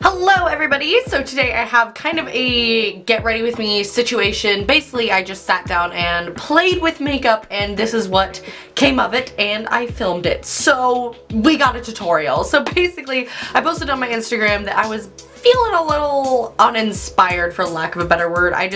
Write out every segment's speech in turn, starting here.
Hello everybody! So today I have kind of a get ready with me situation. Basically I just sat down and played with makeup and this is what came of it and I filmed it. So we got a tutorial. So basically I posted on my Instagram that I was feeling a little uninspired, for lack of a better word. I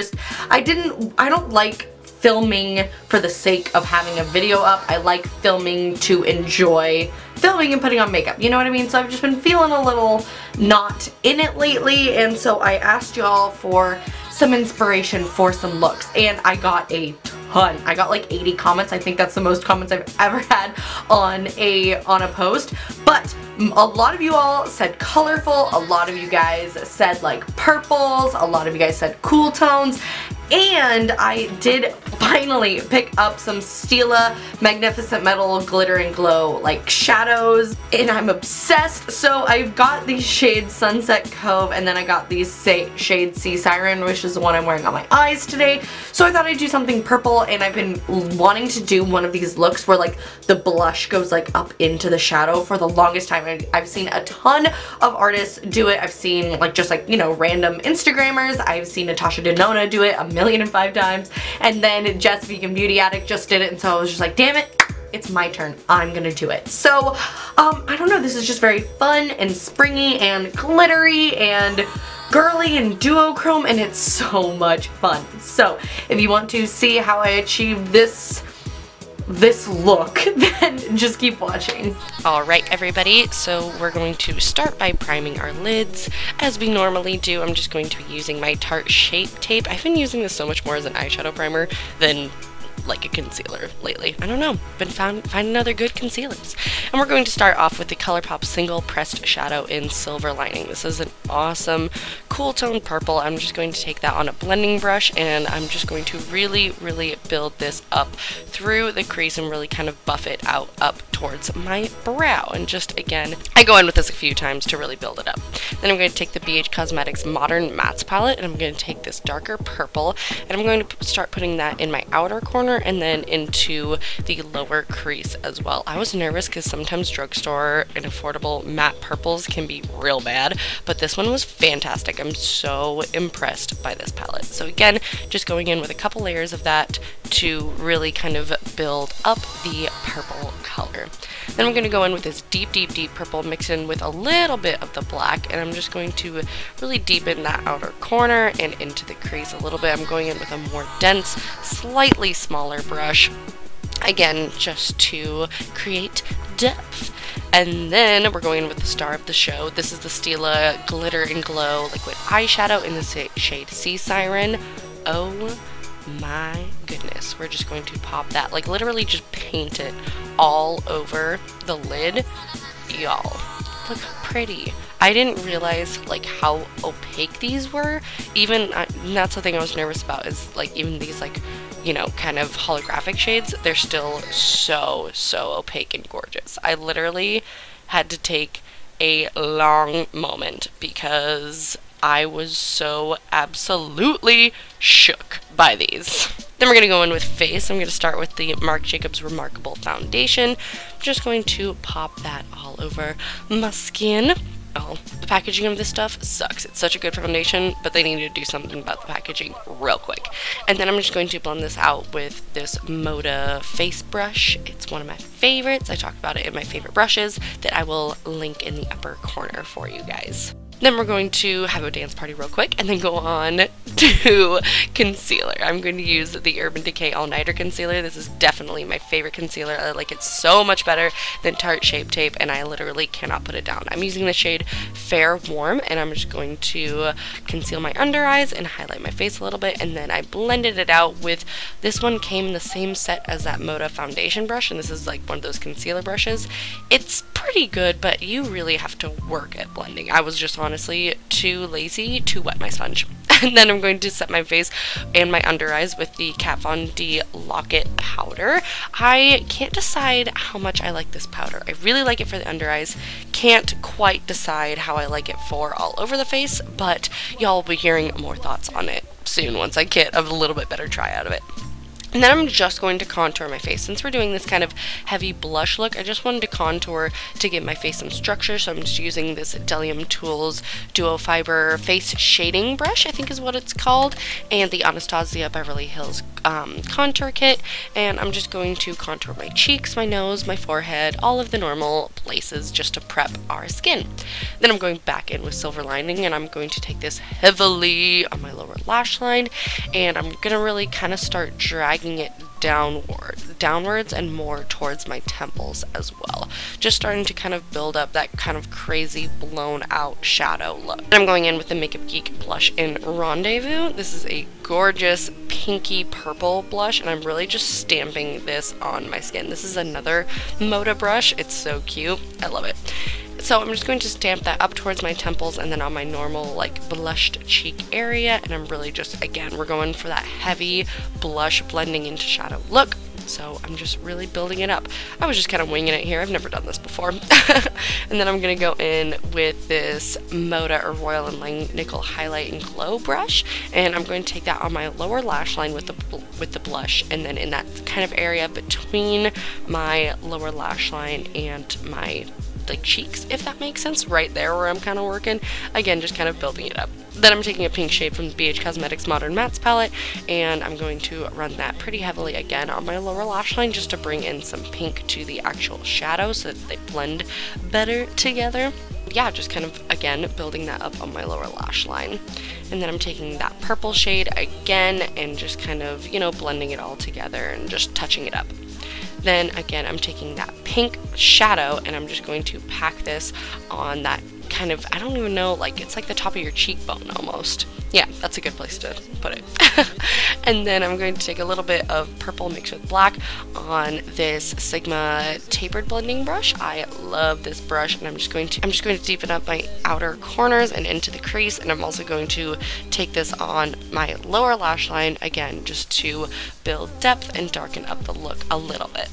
don't like filming for the sake of having a video up. I like filming to enjoy filming and putting on makeup, you know what I mean? So I've just been feeling a little not in it lately, and so I asked y'all for some inspiration for some looks, and I got a ton. I got like 80 comments. I think that's the most comments I've ever had on a post, but a lot of you all said colorful, a lot of you guys said like purples, a lot of you guys said cool tones, and I did finally pick up some Stila Magnificent Metal Glitter and Glow like shadows, and I'm obsessed. So I've got these shades Sunset Cove, and then I got these shades Sea Siren, which is the one I'm wearing on my eyes today. So I thought I'd do something purple, and I've been wanting to do one of these looks where like the blush goes like up into the shadow for the longest time. I've seen a ton of artists do it. I've seen like just like, you know, random Instagrammers. I've seen Natasha Denona do it 1,000,005 times, and then Jess Vegan Beauty Addict just did it, and so I was just like, damn it, it's my turn. I'm gonna do it. So I don't know, this is just very fun and springy and glittery and girly and duochrome, and it's so much fun. So if you want to see how I achieve this look, then just keep watching. Alright everybody, so we're going to start by priming our lids. As we normally do, I'm just going to be using my Tarte Shape Tape. I've been using this so much more as an eyeshadow primer than like a concealer lately. I don't know, been finding other good concealers. And we're going to start off with the Colourpop Single Pressed Shadow in Silver Lining. This is an awesome cool tone purple. I'm just going to take that on a blending brush, and I'm just going to really build this up through the crease and really kind of buff it out up towards my brow. And just again, I go in with this a few times to really build it up. Then I'm going to take the BH Cosmetics Modern Mattes palette, and I'm going to take this darker purple, and I'm going to start putting that in my outer corner and then into the lower crease as well. I was nervous because sometimes drugstore and affordable matte purples can be real bad, but this one was fantastic. I'm so impressed by this palette. So again, just going in with a couple layers of that to really kind of build up the purple color. Then I'm going to go in with this deep purple, mix in with a little bit of the black, and I'm just going to really deepen that outer corner and into the crease a little bit. I'm going in with a more dense, slightly smaller brush, again, just to create depth. And then we're going in with the star of the show. This is the Stila Glitter and Glow Liquid Eyeshadow in the shade Sea Siren. Oh my goodness, we're just going to pop that, like literally just paint it all over the lid. Y'all, look how pretty. I didn't realize like how opaque these were. Even that's the thing I was nervous about, is like even these like, you know, kind of holographic shades, they're still so opaque and gorgeous. I literally had to take a long moment because I was so absolutely shook by these. Then we're going to go in with face. I'm going to start with the Marc Jacobs Remarkable Foundation. I'm just going to pop that all over my skin. Oh, the packaging of this stuff sucks. It's such a good foundation, but they need to do something about the packaging real quick. And then I'm just going to blend this out with this Moda face brush. It's one of my favorites. I talked about it in my favorite brushes that I will link in the upper corner for you guys. Then we're going to have a dance party real quick and then go on to concealer. I'm going to use the Urban Decay All Nighter Concealer. This is definitely my favorite concealer. I like it so much better than Tarte Shape Tape, and I literally cannot put it down. I'm using the shade Fair Warm, and I'm just going to conceal my under eyes and highlight my face a little bit, and then I blended it out with, this one came in the same set as that Moda foundation brush, and this is like one of those concealer brushes. It's pretty good, but you really have to work at blending. I was just honestly too lazy to wet my sponge. And then I'm going to set my face and my under eyes with the Kat Von D Lock-It powder. I can't decide how much I like this powder. I really like it for the under eyes. Can't quite decide how I like it for all over the face, but y'all will be hearing more thoughts on it soon once I get a little bit better try out of it. And then I'm just going to contour my face. Since we're doing this kind of heavy blush look, I just wanted to contour to give my face some structure. So I'm just using this Delium Tools Duo Fiber Face Shading Brush, I think is what it's called, and the Anastasia Beverly Hills contour kit. And I'm just going to contour my cheeks, my nose, my forehead, all of the normal places just to prep our skin. Then I'm going back in with silver lining, and I'm going to take this heavily on my lower lash line, and I'm gonna really kind of start dragging it downwards and more towards my temples as well, just starting to kind of build up that kind of crazy blown out shadow look. And I'm going in with the Makeup Geek blush in Rendezvous. This is a gorgeous pinky purple blush, and I'm really just stamping this on my skin. This is another Moda brush. It's so cute. I love it. So I'm just going to stamp that up towards my temples and then on my normal like blushed cheek area, and I'm really just, again, we're going for that heavy blush blending into shadow look. So I'm just really building it up. I was just kind of winging it here. I've never done this before. And then I'm going to go in with this Moda or Royal and Langnickel Highlight and Glow brush, and I'm going to take that on my lower lash line with the blush, and then in that kind of area between my lower lash line and my like cheeks, if that makes sense, right there where I'm kind of working. Again, just kind of building it up. Then I'm taking a pink shade from the BH Cosmetics Modern Mattes palette, and I'm going to run that pretty heavily again on my lower lash line just to bring in some pink to the actual shadow so that they blend better together. Yeah, just kind of, again, building that up on my lower lash line. And then I'm taking that purple shade again and just kind of, you know, blending it all together and just touching it up. Then again, I'm taking that pink shadow and I'm just going to pack this on that kind of, I don't even know, like it's like the top of your cheekbone almost. Yeah, that's a good place to put it. And then I'm going to take a little bit of purple mixed with black on this Sigma tapered blending brush. I love this brush, and I'm just going to deepen up my outer corners and into the crease, and I'm also going to take this on my lower lash line again just to build depth and darken up the look a little bit.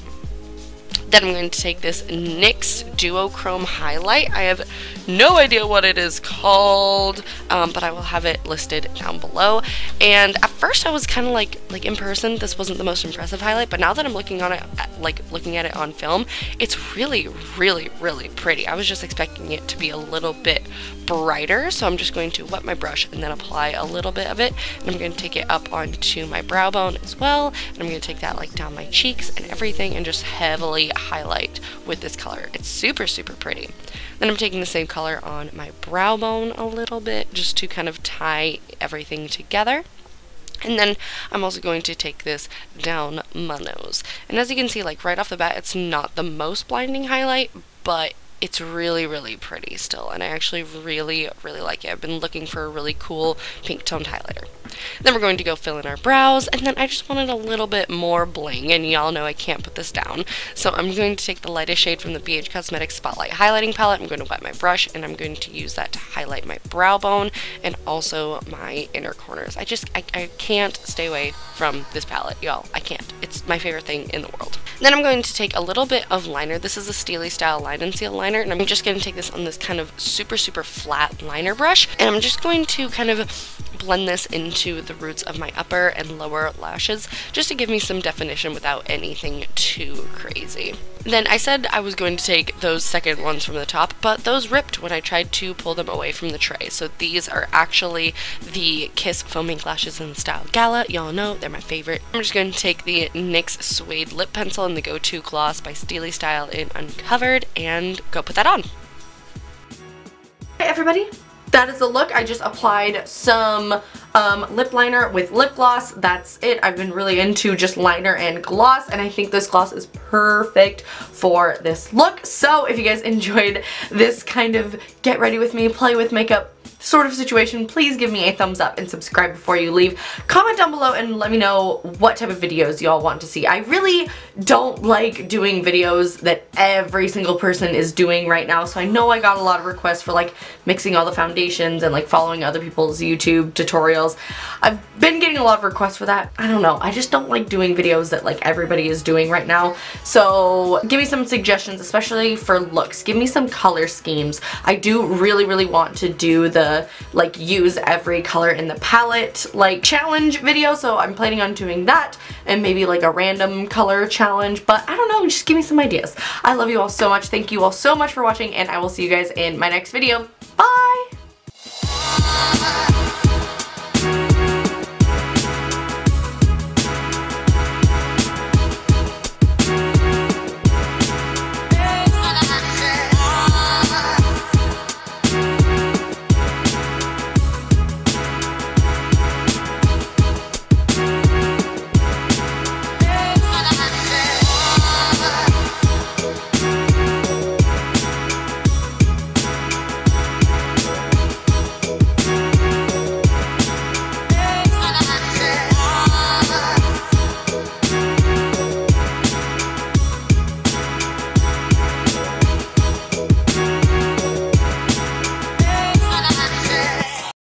Then I'm going to take this NYX Duochrome highlight. I have no idea what it is called, but I will have it listed down below. And at first I was kind of like in person, this wasn't the most impressive highlight, but now that I'm looking at it on film, it's really, really, really pretty. I was just expecting it to be a little bit brighter, so I'm just going to wet my brush and then apply a little bit of it, and I'm going to take it up onto my brow bone as well, and I'm going to take that like down my cheeks and everything and just heavily highlight with this color. It's super, super pretty. Then I'm taking the same color on my brow bone a little bit just to kind of tie everything together. And then I'm also going to take this down my nose. And as you can see, like right off the bat, it's not the most blinding highlight, but it's really, really pretty still, and I actually really, really like it. I've been looking for a really cool pink toned highlighter. Then we're going to go fill in our brows, and then I just wanted a little bit more bling, and y'all know I can't put this down. So I'm going to take the lightest shade from the BH Cosmetics Spotlight Highlighting Palette. I'm going to wet my brush, and I'm going to use that to highlight my brow bone and also my inner corners. I can't stay away from this palette, y'all. I can't. It's my favorite thing in the world. Then I'm going to take a little bit of liner. This is a Styli-style Line and Seal liner, and I'm just going to take this on this kind of super, super flat liner brush, and I'm just going to kind of blend this into the roots of my upper and lower lashes just to give me some definition without anything too crazy. Then I said I was going to take those second ones from the top, but those ripped when I tried to pull them away from the tray. So these are actually the Kiss Foaming Lashes in Style Gala. Y'all know they're my favorite. I'm just going to take the NYX Suede Lip Pencil in the Go-To Gloss by Styli-style in Uncovered and go put that on. Hey everybody, that is the look. I just applied some lip liner with lip gloss. That's it. I've been really into just liner and gloss, and I think this gloss is perfect for this look. So if you guys enjoyed this kind of get ready with me, play with makeup sort of situation, please give me a thumbs up and subscribe before you leave. Comment down below and let me know what type of videos y'all want to see. I really don't like doing videos that every single person is doing right now, so I know I got a lot of requests for like mixing all the foundations and like following other people's YouTube tutorials. I've been getting a lot of requests for that. I don't know, I just don't like doing videos that like everybody is doing right now. So give me some suggestions, especially for looks. Give me some color schemes. I do really, really want to do the like use every color in the palette like challenge video, so I'm planning on doing that. and maybe like a random color challenge, but I don't know, just give me some ideas. I love you all so much. Thank you all so much for watching, and I will see you guys in my next video.